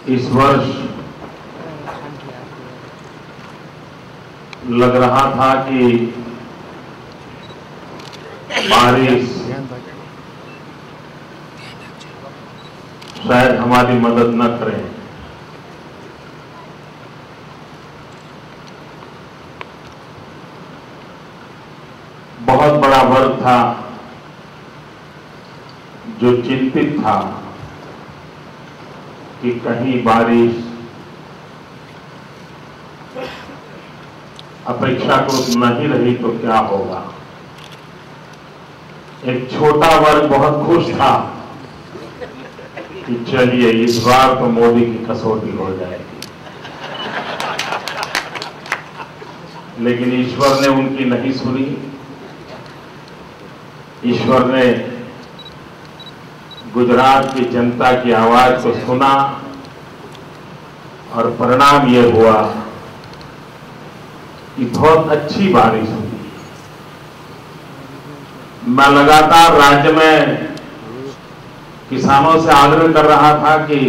इस वर्ष लग रहा था कि बारिश शायद हमारी मदद न करे। बहुत बड़ा वर्ग था जो चिंतित था कि कहीं बारिश अपेक्षाकृत नहीं रही तो क्या होगा। एक छोटा वर्ग बहुत खुश था कि चलिए इस बार तो मोदी की कसौटी हो जाएगी, लेकिन ईश्वर ने उनकी नहीं सुनी। ईश्वर ने गुजरात की जनता की आवाज को सुना और परिणाम यह हुआ कि बहुत अच्छी बारिश हुई। मैं लगातार राज्य में किसानों से आग्रह कर रहा था कि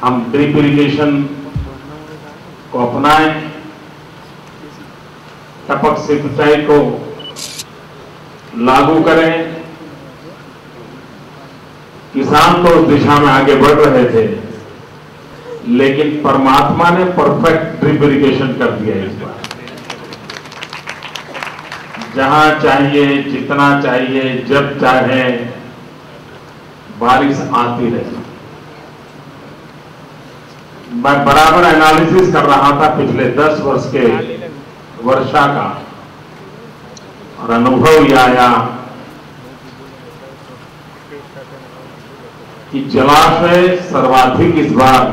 हम ड्रिप इरिगेशन को अपनाएं, टपक सिंचाई को लागू करें। किसान तो उस दिशा में आगे बढ़ रहे थे, लेकिन परमात्मा ने परफेक्ट ड्रिप इरिगेशन कर दिया इस बार। जहां चाहिए, जितना चाहिए, जब चाहे बारिश आती रही। मैं बराबर एनालिसिस कर रहा था पिछले 10 वर्ष के वर्षा का, और अनुभव यह आया कि जलाशय सर्वाधिक इस बार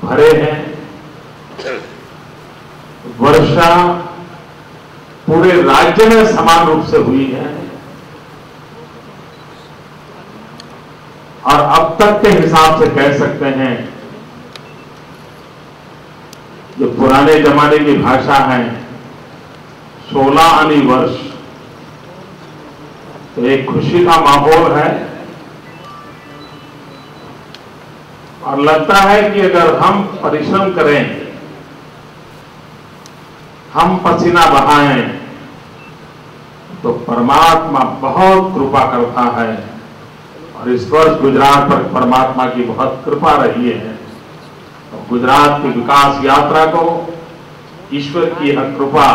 भरे हैं। वर्षा पूरे राज्य में समान रूप से हुई है, और अब तक के हिसाब से कह सकते हैं, जो पुराने जमाने की भाषा है, 16 आनी वर्ष, तो एक खुशी का माहौल है। और लगता है कि अगर हम परिश्रम करें, हम पसीना बहाएं, तो परमात्मा बहुत कृपा करता है। और इस वर्ष गुजरात पर परमात्मा की बहुत कृपा रही है। तो गुजरात की विकास यात्रा को ईश्वर की यह कृपा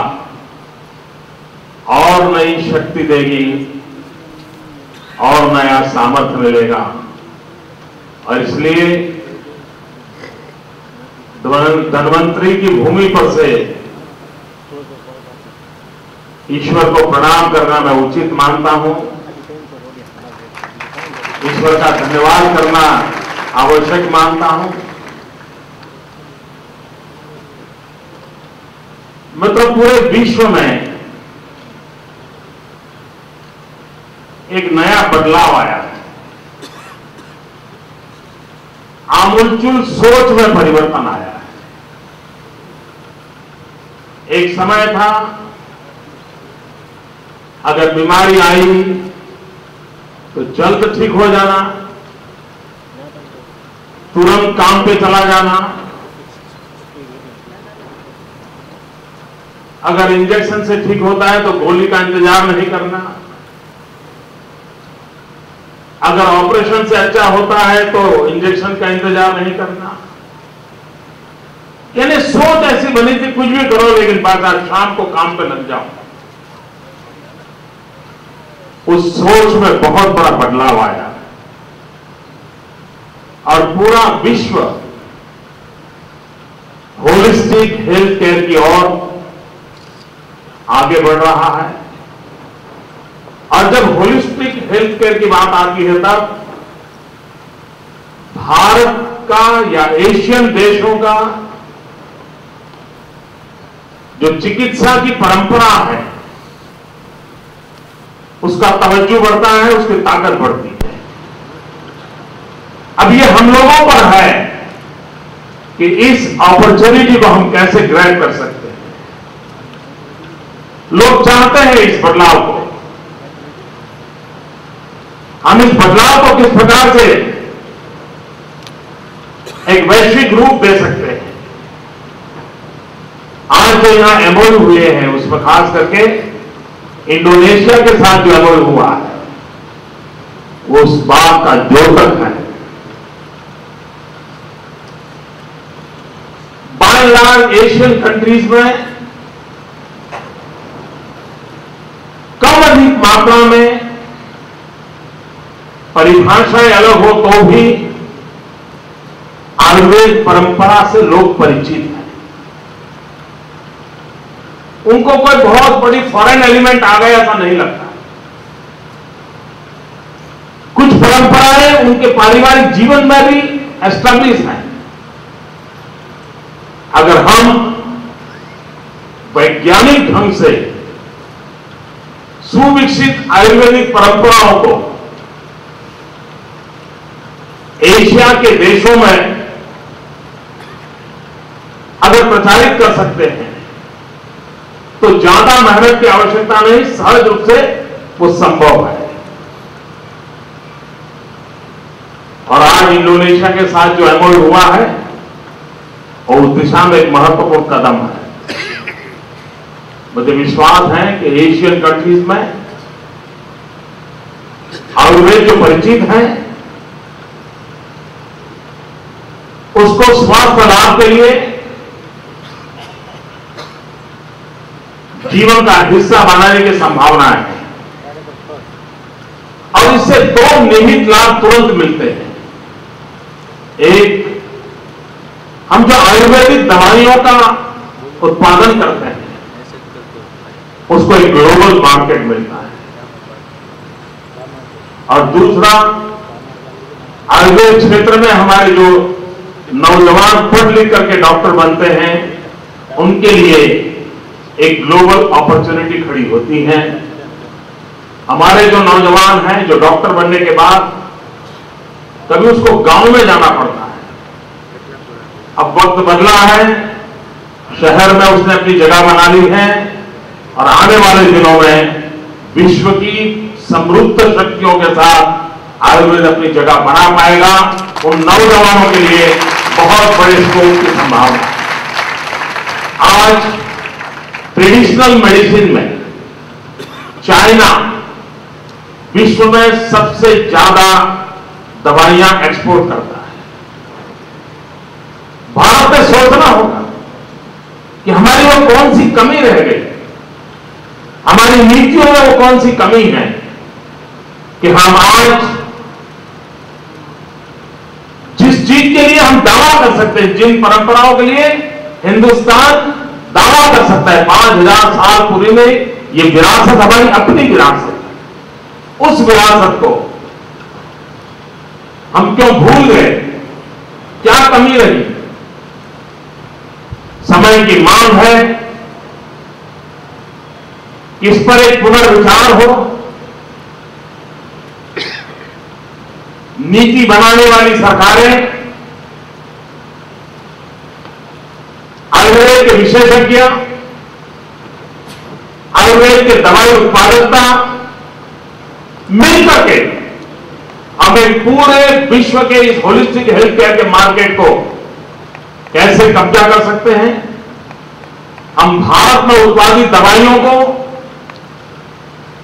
और नई शक्ति देगी और नया सामर्थ्य मिलेगा। और इसलिए धन्वंतरी की भूमि पर से ईश्वर को प्रणाम करना मैं उचित मानता हूं। ईश्वर का धन्यवाद करना आवश्यक मानता हूं। मतलब पूरे विश्व में एक नया बदलाव आया है। आमूलचूल सोच में परिवर्तन आया है। एक समय था, अगर बीमारी आई तो जल्द ठीक हो जाना, तुरंत काम पे चला जाना। अगर इंजेक्शन से ठीक होता है तो गोली का इंतजार नहीं करना। अगर ऑपरेशन से अच्छा होता है तो इंजेक्शन का इंतजार नहीं करना। यानी सोच ऐसी बनी थी, कुछ भी करो लेकिन बाजार शाम को काम पे लग जाओ। उस सोच में बहुत बड़ा बदलाव आया और पूरा विश्व होलिस्टिक हेल्थ केयर की ओर आगे बढ़ रहा है। और जब होलिस्टिक हेल्थ केयर की बात आती है, तब भारत का या एशियन देशों का जो चिकित्सा की परंपरा है, उसका तवज्जो बढ़ता है, उसकी ताकत बढ़ती है। अब ये हम लोगों पर है कि इस अपॉर्चुनिटी को हम कैसे ग्रैब कर सकते हैं। लोग चाहते हैं इस बदलाव को। हम इस बदलाव को किस प्रकार से एक वैश्विक रूप दे सकते हैं। आज जो यहां एमओयू हुए हैं उसमें खास करके इंडोनेशिया के साथ जो एमओयू हुआ है वो उस बात का द्योतक है। बाय लार्ज एशियन कंट्रीज में कम अधिक मात्रा में परिभाषाएं अलग हो तो भी आयुर्वेद परंपरा से लोग परिचित हैं। उनको कोई बहुत बड़ी फॉरेन एलिमेंट आ गया ऐसा नहीं लगता। कुछ परंपराएं उनके पारिवारिक जीवन में भी एस्टैब्लिश हैं। अगर हम वैज्ञानिक ढंग से सुविकसित आयुर्वेदिक परंपराओं को एशिया के देशों में अगर प्रचारित कर सकते हैं तो ज्यादा मेहनत की आवश्यकता नहीं, सहज रूप से वो संभव है। और आज इंडोनेशिया के साथ जो एमओयू हुआ है और उस दिशा में एक महत्वपूर्ण कदम है। मुझे विश्वास है कि एशियन कंट्रीज में आयुर्वेद जो परिचित है उसको स्वास्थ्य लाभ के लिए जीवन का हिस्सा बनाने की संभावना है और इससे दो निहित लाभ तुरंत मिलते हैं। एक, हम जो आयुर्वेदिक दवाइयों का उत्पादन करते हैं उसको एक ग्लोबल मार्केट मिलता है और दूसरा, आयुर्वेद क्षेत्र में हमारे जो नौजवान पढ़ लिख करके डॉक्टर बनते हैं उनके लिए एक ग्लोबल अपॉर्चुनिटी खड़ी होती है। हमारे जो नौजवान हैं जो डॉक्टर बनने के बाद कभी उसको गांव में जाना पड़ता है, अब वक्त बदला है, शहर में उसने अपनी जगह बना ली है और आने वाले दिनों में विश्व की समृद्ध शक्तियों के साथ आयुर्वेद अपनी जगह बना पाएगा। उन नौजवानों के लिए बहुत बड़े स्कोप की संभावना है। आज ट्रेडिशनल मेडिसिन में चाइना विश्व में सबसे ज्यादा दवाइयां एक्सपोर्ट करता है। भारत में सोचना होगा कि हमारी वो कौन सी कमी रह गई, हमारी नीतियों में वो कौन सी कमी है कि हम आज जिस चीज के लिए हम दावा कर सकते हैं, जिन परंपराओं के लिए हिंदुस्तान दावा कर सकता है 5000 साल पूरी में ये विरासत हमारी अपनी विरासत है, उस विरासत को हम क्यों भूल गए? क्या कमी रही? समय की मांग है कि इस पर एक पुनर्विचार हो। नीति बनाने वाली सरकारें, आयुर्वेद के विशेषज्ञ, आयुर्वेद के दवाई उत्पादकता मिलकर के हमें पूरे विश्व के इस होलिस्टिक हेल्थ केयर के मार्केट को कैसे कब्जा कर सकते हैं। हम भारत में उत्पादित दवाइयों को,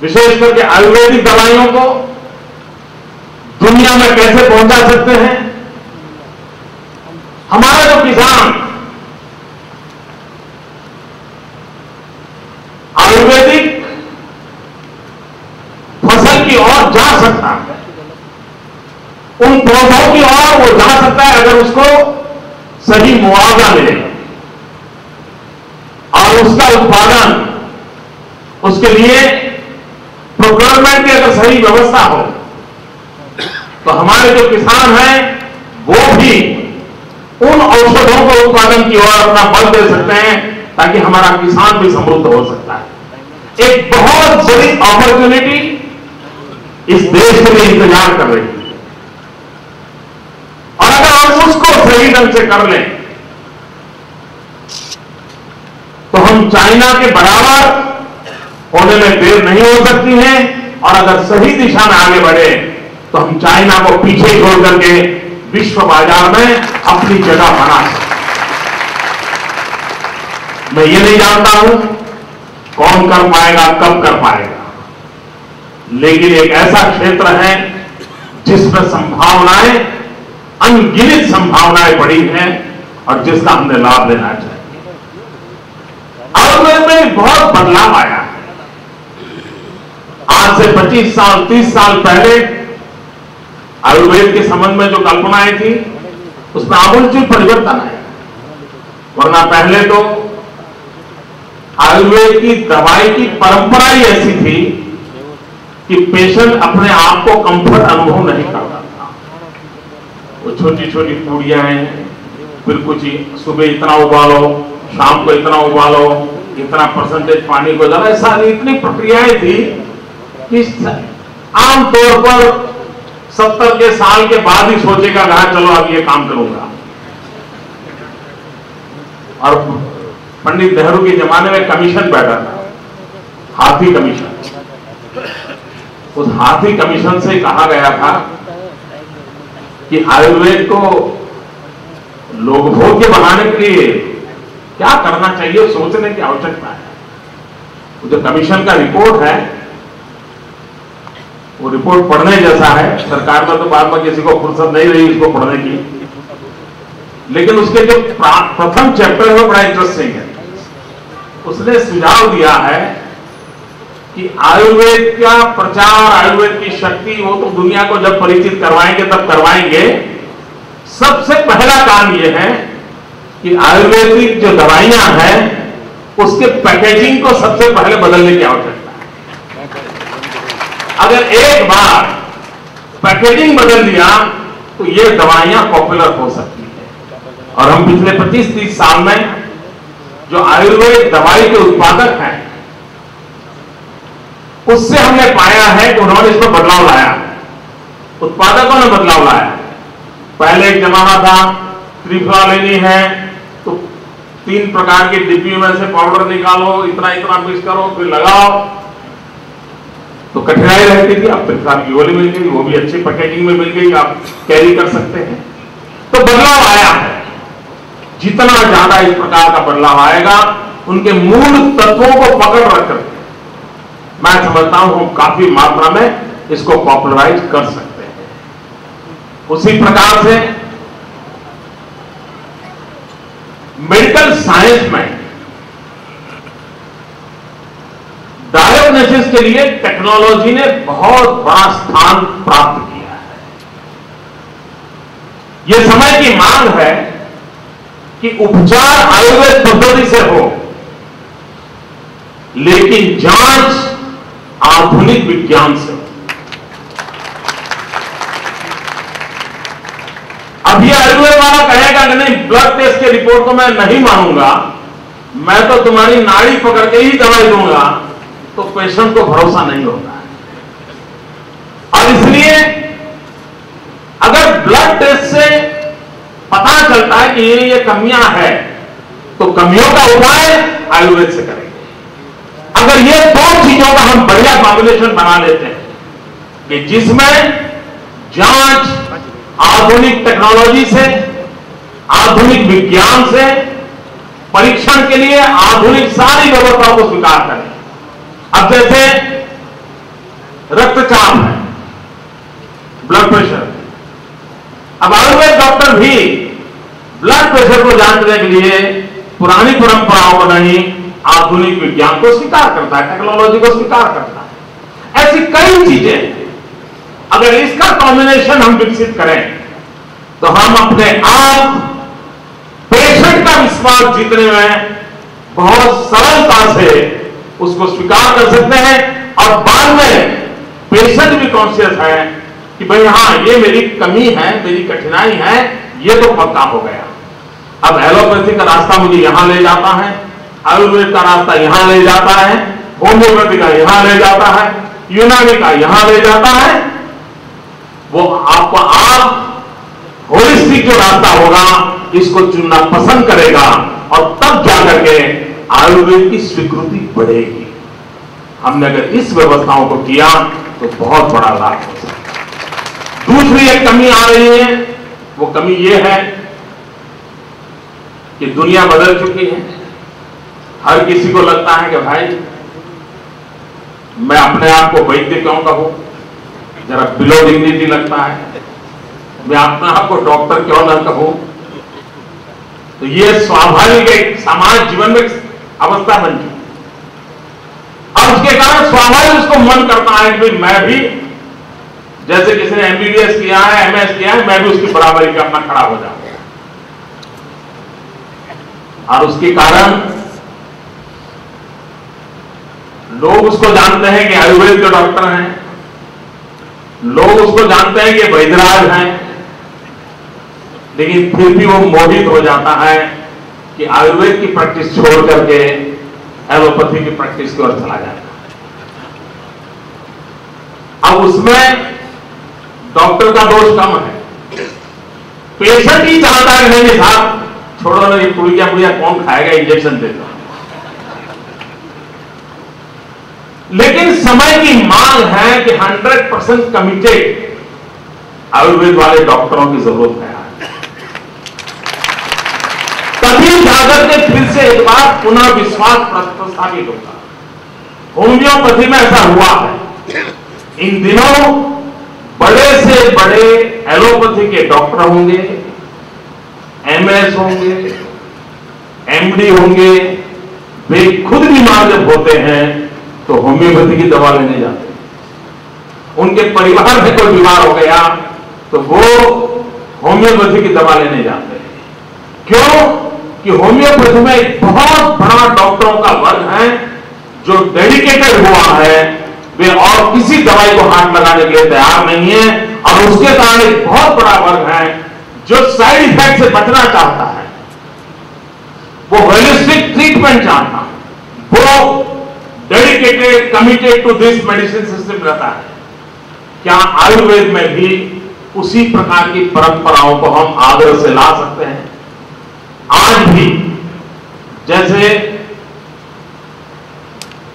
विशेष करके आयुर्वेदिक दवाइयों को दुनिया में कैसे पहुंचा सकते हैं। हमारा जो किसान आयुर्वेदिक फसल की ओर जा सकता है, उन पौधों की ओर वो जा सकता है अगर उसको सही मुआवजा मिले और उसका उत्पादन, उसके लिए प्रोक्योरमेंट की अगर सही व्यवस्था हो तो हमारे जो किसान हैं वो भी उन औषधों को उत्पादन की ओर अपना बल दे सकते हैं ताकि हमारा किसान भी समृद्ध हो सकता है। एक बहुत बड़ी अपॉर्चुनिटी इस देश के लिए इंतजार कर रही है और अगर हम उसको सही ढंग से कर लें तो हम चाइना के बराबर होने में देर नहीं हो सकती है और अगर सही दिशा में आगे बढ़े तो हम चाइना को पीछे छोड़ करके विश्व बाजार में अपनी जगह बना सके। मैं ये नहीं जानता हूं कौन कर पाएगा, कब कर पाएगा, लेकिन एक ऐसा क्षेत्र है जिसमें संभावनाएं, अनगिनत संभावनाएं बड़ी हैं और जिसका हमने लाभ लेना चाहिए। आयुर्वेद में बहुत बदलाव आया है। आज से 25 साल 30 साल पहले आयुर्वेद के संबंध में जो कल्पनाएं थी उसमें आमूलचूल परिवर्तन है। वरना पहले तो आयुर्वेद की दवाई की परंपरा ही ऐसी थी कि पेशेंट अपने आप को कंफर्ट अनुभव नहीं करता था। वो छोटी छोटी पूड़ियां हैं, फिर कुछ सुबह इतना उबालो, शाम को इतना उबालो, इतना परसेंटेज पानी को डालो, ऐसा इतनी प्रक्रियाएं थी कि आमतौर पर 70 के साल के बाद ही सोचेगा कहा चलो अब ये काम करूंगा। और पंडित नेहरू के जमाने में कमीशन बैठा था, हाथी कमीशन। उस हाथी कमीशन से कहा गया था कि आयुर्वेद को लोक भोग के बनाने के लिए क्या करना चाहिए, सोचने की आवश्यकता है। वो जो कमीशन का रिपोर्ट है वो रिपोर्ट पढ़ने जैसा है। सरकार में तो बाद में किसी को फुर्सत नहीं रही इसको पढ़ने की, लेकिन उसके जो प्रथम चैप्टर है वो बड़ा इंटरेस्टिंग है। उसने सुझाव दिया है कि आयुर्वेद का प्रचार, आयुर्वेद की शक्ति वो तो दुनिया को जब परिचित करवाएंगे तब करवाएंगे। सबसे पहला काम यह है कि आयुर्वेदिक जो दवाइयां हैं उसके पैकेजिंग को सबसे पहले बदलने की आवश्यकता है। अगर एक बार पैकेजिंग बदल दिया तो ये दवाइयां पॉपुलर हो सकती है। और हम पिछले 25-30 साल में जो आयुर्वेद दवाई के उत्पादक हैं उससे हमने पाया है कि उन्होंने इसमें बदलाव लाया, उत्पादकों ने बदलाव लाया। पहले एक जमाना था त्रिफला लेनी है तो 3 प्रकार के डिब्बी में से पाउडर निकालो, इतना इतना मिक्स करो, फिर लगाओ, तो कठिनाई रहती थी। अब त्रिफला की गोली मिल गई, वो भी अच्छी पैकेजिंग में मिल गई, आप कैरी कर सकते हैं। तो बदलाव आया है। जितना ज्यादा इस प्रकार का बदलाव आएगा उनके मूल तत्वों को पकड़ रखकर मैं समझता हूं हम काफी मात्रा में इसको पॉपुलराइज कर सकते हैं। उसी प्रकार से मेडिकल साइंस में डायग्नोसिस के लिए टेक्नोलॉजी ने बहुत बड़ा स्थान प्राप्त किया है। यह समय की मांग है कि उपचार आयुर्वेद पद्धति से हो, लेकिन जांच आधुनिक विज्ञान से हो। अभी आयुर्वेद वाला कहेगा कि नहीं, ब्लड टेस्ट के रिपोर्ट को मैं नहीं मानूंगा, मैं तो तुम्हारी नाड़ी पकड़ के ही दवाई दूंगा, तो पेशेंट को भरोसा नहीं होता है। और इसलिए अगर ब्लड टेस्ट से पता चलता है कि ये कमियां हैं तो कमियों का उपाय आयुर्वेद से करेंगे। अगर ये 2 चीजों का हम बढ़िया कॉम्बिनेशन बना लेते हैं कि जिसमें जांच आधुनिक टेक्नोलॉजी से, आधुनिक विज्ञान से, परीक्षण के लिए आधुनिक सारी व्यवस्थाओं को स्वीकार करें। अब जैसे रक्तचाप है, ब्लड प्रेशर, अब आयुर्वेद डॉक्टर भी ब्लड प्रेशर को जांचने के लिए पुरानी परंपराओं को नहीं, आधुनिक विज्ञान को स्वीकार करता है, टेक्नोलॉजी को स्वीकार करता है। ऐसी कई चीजें, अगर इसका कॉम्बिनेशन हम विकसित करें तो हम अपने आप पेशेंट का विश्वास जीतने में बहुत सरलता से उसको स्वीकार कर सकते हैं। और बाद में पेशेंट भी कॉन्शियस है कि भाई हाँ, ये मेरी कमी है, मेरी कठिनाई है, ये तो पक्का हो गया। अब एलोपैथी का रास्ता मुझे यहां ले जाता है, आयुर्वेद का रास्ता यहां ले जाता है, होम्योपैथी का यहां ले जाता है, यूनानी का यहां ले जाता है। वो आपको आप होलिस्टिक जो रास्ता होगा इसको चुनना पसंद करेगा और तब जाकर के आयुर्वेद की स्वीकृति बढ़ेगी। हमने अगर इस व्यवस्थाओं को किया तो बहुत बड़ा लाभ हो सकता है। दूसरी एक कमी आ रही है, वो कमी ये है कि दुनिया बदल चुकी है। हर किसी को लगता है कि भाई मैं अपने आप को वैद्य क्यों कहूं, जरा बिलो डिग्निटी लगता है। मैं अपने आप को डॉक्टर क्यों न कहूं। तो ये स्वाभाविक एक समाज जीवन में अवस्था बन चुकी और उसके कारण स्वाभाविक उसको मन करता है कि मैं भी, जैसे किसी ने MBBS किया है, MS किया है, मैं भी उसकी बराबरी का अपना खड़ा हो जाऊं। और उसके कारण लोग उसको जानते हैं कि आयुर्वेद के डॉक्टर हैं, लोग उसको जानते हैं कि वैद्यराज हैं, लेकिन फिर भी वो मोहित हो जाता है कि आयुर्वेद की प्रैक्टिस छोड़ करके एलोपैथी की प्रैक्टिस की ओर चला जाता है। अब उसमें डॉक्टर का दोष कम है, पेशेंट ही चाहता है नहीं साहब छोड़ो ना, ये पुड़िया कौन खाएगा, इंजेक्शन देता। लेकिन समय की मांग है कि 100% कमिटेड आयुर्वेद वाले डॉक्टरों की जरूरत है। तभी जाकर के फिर से एक बार पुनः विश्वास प्रस्थापित होगा। होम्योपैथी में ऐसा हुआ है, इन दिनों बड़े से बड़े एलोपैथी के डॉक्टर होंगे, MS होंगे, MD होंगे, वे खुद बीमार जब होते हैं तो होम्योपैथी की दवा लेने जाते हैं। उनके परिवार में कोई बीमार हो गया तो वो होम्योपैथी की दवा लेने जाते हैं। क्यों कि होम्योपैथी में एक बहुत बड़ा डॉक्टरों का वर्ग है जो डेडिकेटेड हुआ है, वे और किसी दवाई को हाथ लगाने के लिए तैयार नहीं है। और उसके कारण एक बहुत बड़ा वर्ग है जो साइड इफेक्ट से बचना चाहता है, वो होलिस्टिक ट्रीटमेंट चाहता है, वो dedicated committed to this medicine system रहता है। क्या आयुर्वेद में भी उसी प्रकार की परंपराओं को हम आदर से ला सकते हैं? आज भी जैसे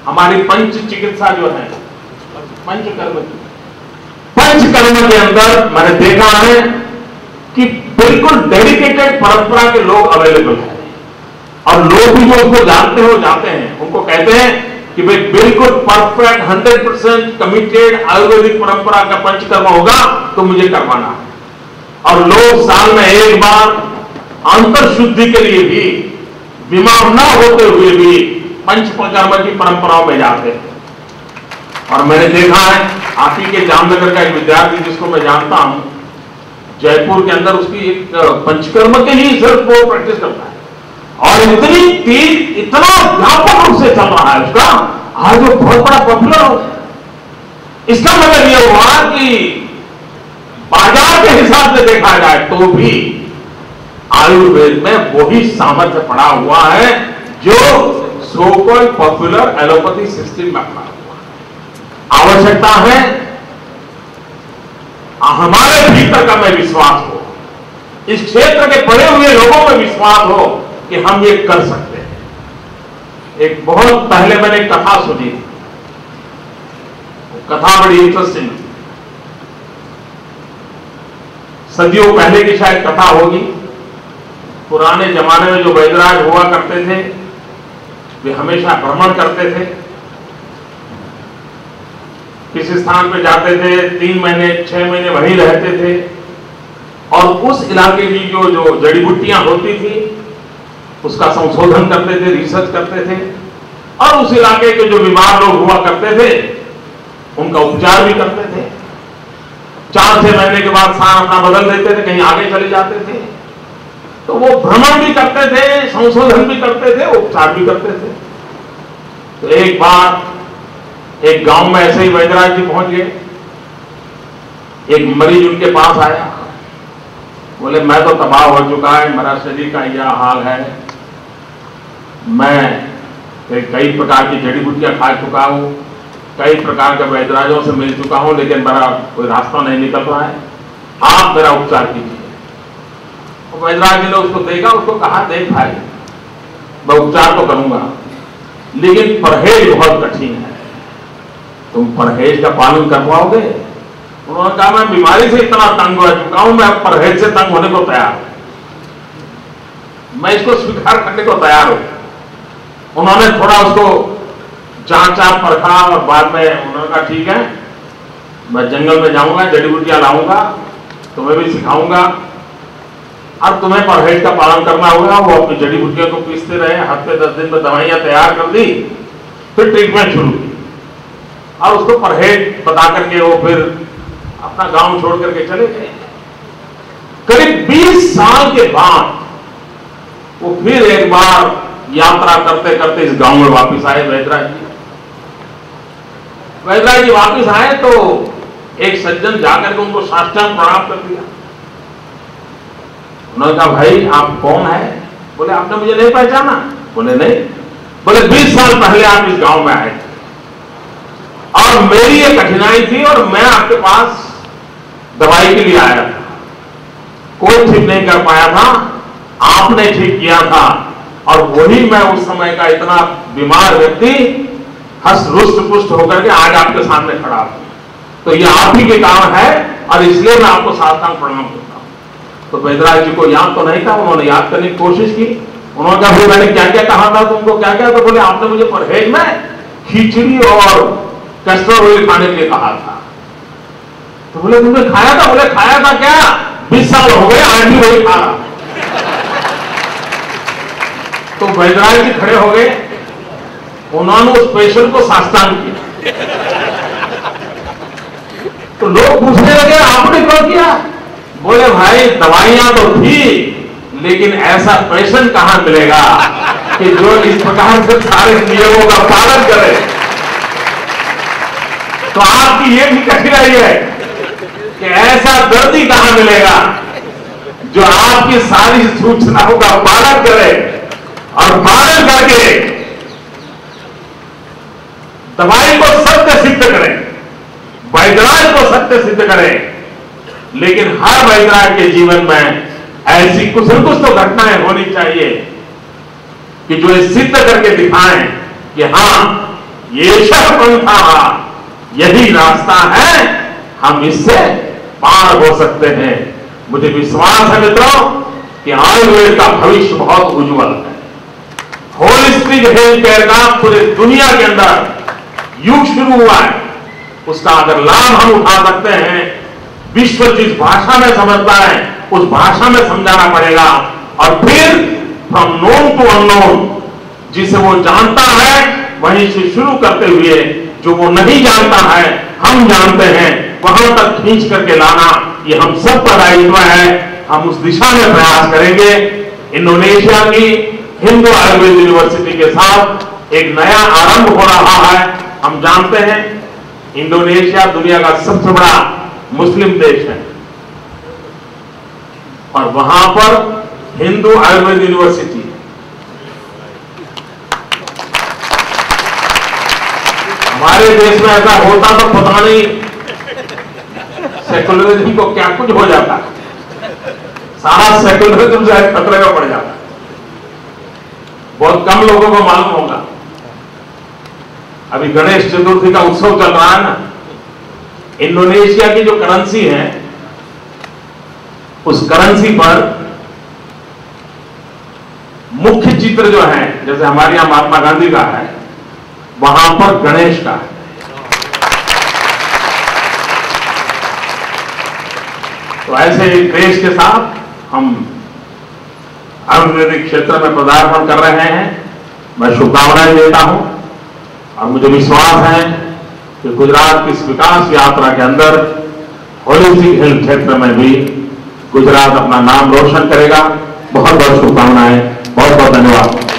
हमारी पंच चिकित्सा जो है, पंचकर्म के अंदर मैंने देखा है कि बिल्कुल डेडिकेटेड परंपरा के लोग अवेलेबल हैं और लोग भी जो उसको जानते हो जाते हैं, उनको कहते हैं कि भाई बिल्कुल परफेक्ट 100% कमिटेड आयुर्वेदिक परंपरा का पंचकर्म होगा तो मुझे करवाना है। और लोग साल में एक बार अंतर शुद्धि के लिए भी बीमार न होते हुए भी पंचकर्म की परंपराओं में जाते हैं। और मैंने देखा है आप ही के जामनगर का एक विद्यार्थी जिसको मैं जानता हूं, जयपुर के अंदर उसकी एक पंचकर्म के लिए सिर्फ वो प्रैक्टिस करता है और इतनी तेज, इतना व्यापक रूप से चल रहा है उसका, आज वो बहुत बड़ा पॉपुलर हो गया। इसका मतलब यह हुआ कि बाजार के हिसाब से देखा जाए तो भी आयुर्वेद में वही सामर्थ्य पड़ा हुआ है जो so called popular allopathy system में पड़ा हुआ है। आवश्यकता है हमारे भीतर का में विश्वास हो, इस क्षेत्र के पड़े हुए लोगों में विश्वास हो कि हम ये कर सकते हैं। एक बहुत पहले मैंने एक कथा सुनी थी, कथा बड़ी इंटरेस्टिंग, सदियों पहले की शायद कथा होगी। पुराने जमाने में जो वैद्यराज हुआ करते थे वे हमेशा भ्रमण करते थे, किसी स्थान पे जाते थे, 3 महीने 6 महीने वहीं रहते थे और उस इलाके की जो जड़ी बूटियां होती थी उसका संशोधन करते थे, रिसर्च करते थे और उस इलाके के जो बीमार लोग हुआ करते थे उनका उपचार भी करते थे। 4-6 महीने के बाद स्थान अपना बदल देते थे, कहीं आगे चले जाते थे। तो वो भ्रमण भी करते थे, संशोधन भी करते थे, उपचार भी करते थे। तो एक बार एक गांव में ऐसे ही वैद्यराज जी पहुंच गए। एक मरीज उनके पास आया, बोले मैं तो तबाह हो चुका है, मेरा शरीर का यह हाल है, मैं कई प्रकार की जड़ी बूटियां खा चुका हूं, कई प्रकार के वैद्यराजों से मिल चुका हूं, लेकिन मेरा कोई रास्ता नहीं निकल रहा है, आप मेरा उपचार कीजिए। तो वैद्यराज जी ने उसको देखा, उसको कहा देख भाई मैं उपचार तो करूंगा लेकिन परहेज बहुत कठिन है, तुम परहेज का पालन कर पाओगे? उन्होंने कहा मैं बीमारी से इतना तंग हो चुका हूं, मैं परहेज से तंग होने को तैयार हूं, मैं इसको स्वीकार करने को तैयार हूं। उन्होंने थोड़ा उसको जांचा परखा और बाद में उन्होंने कहा ठीक है, मैं जंगल में जाऊंगा, जड़ी बूटियां लाऊंगा, तुम्हें भी सिखाऊंगा और तुम्हें परहेज का पालन करना होगा। वो अपनी जड़ी बूटियों को पीसते रहे, हफ्ते 10 दिन में दवाइयां तैयार कर दी, फिर ट्रीटमेंट शुरू की और उसको परहेज बता करके वो फिर अपना गांव छोड़ करके चले गए। करीब 20 साल के बाद वो फिर एक बार यात्रा करते करते इस गांव में वापस आए। वैदराज जी वापस आए तो एक सज्जन जाकर के उनको साष्टांग प्रणाम कर दिया। उन्होंने कहा भाई आप कौन है? बोले आपने मुझे नहीं पहचाना? बोले नहीं। बोले 20 साल पहले आप इस गांव में आए थे और मेरी ये कठिनाई थी और मैं आपके पास दवाई के लिए आया था, कोई ठीक नहीं कर पाया था, आपने ठीक किया था और वही मैं उस समय का इतना बीमार व्यक्ति हंस रुष्ट पुष्ट होकर के आज आपके सामने खड़ा हूं। तो ये आप ही के काम है और इसलिए मैं आपको साष्टांग प्रणाम करता हूं। तो वैदराज जी को याद तो नहीं था, उन्होंने याद करने की कोशिश की। उन्होंने कहा फिर मैंने क्या क्या कहा था तुमको? क्या क्या? तो बोले आपने मुझे परहेज में खिचड़ी और कैस्टर ऑयल खाने के लिए कहा था। तो बोले तुमने खाया था? बोले खाया था क्या, 20 साल हो गए आज भी वही खा रहा। तो वैदराज जी खड़े हो गए, उन्होंने उस पेशेंट को साष्टांग किया। तो लोग पूछने लगे आपने क्यों किया? बोले भाई दवाइयां तो थी लेकिन ऐसा पेशेंट कहां मिलेगा कि जो इस प्रकार से सारे नियमों का पालन करे। तो आपकी ये भी कठिनाई है कि ऐसा दर्दी कहां मिलेगा जो आपकी सारी सूचनाओं का पालन करे और पालन करके दवाई को सत्य सिद्ध करें, वैदराज को सत्य सिद्ध करें। लेकिन हर वैदराज के जीवन में ऐसी कुछ न कुछ तो घटनाएं होनी चाहिए कि जो ये सिद्ध करके दिखाएं कि हां ये पंथा, यही रास्ता है, हम इससे पार हो सकते हैं। मुझे विश्वास है मित्रों कि आयुर्वेद का भविष्य बहुत उज्जवल है। होलिस्टिक हेल्थ केयर का पूरे दुनिया के अंदर युग शुरू हुआ है, उसका अगर लाभ हम उठा सकते हैं, विश्व जिस भाषा में समझता है उस भाषा में समझाना पड़ेगा और फिर फ्रॉम नोन टू अननोन, जिसे वो जानता है वहीं से शुरू करते हुए जो वो नहीं जानता है हम जानते हैं वहां तक खींच करके लाना, ये हम सब का दायित्व है। हम उस दिशा में प्रयास करेंगे। इंडोनेशिया की हिंदू आयुर्वेद यूनिवर्सिटी के साथ एक नया आरंभ हो रहा है। हम जानते हैं इंडोनेशिया दुनिया का सबसे बड़ा मुस्लिम देश है और वहां पर हिंदू आयुर्वेद यूनिवर्सिटी, हमारे देश में ऐसा होता तो पता नहीं सेकुलरिज्म को क्या कुछ हो जाता, सारा सेकुलरिज्म जो है खतरे में पड़ जाता। बहुत कम लोगों को मालूम होगा, अभी गणेश चतुर्थी का उत्सव चल रहा है ना, इंडोनेशिया की जो करेंसी है उस करेंसी पर मुख्य चित्र जो है, जैसे हमारे यहां महात्मा गांधी का है, वहां पर गणेश का है। तो ऐसे एक देश के साथ हम आयुर्वेदिक क्षेत्र में पदार्पण कर रहे हैं। मैं शुभकामनाएं देता हूं और मुझे विश्वास है कि गुजरात की इस विकास यात्रा के अंदर होलिस्टिक हेल्थ क्षेत्र में भी गुजरात अपना नाम रोशन करेगा। बहुत बहुत शुभकामनाएं, बहुत बहुत धन्यवाद।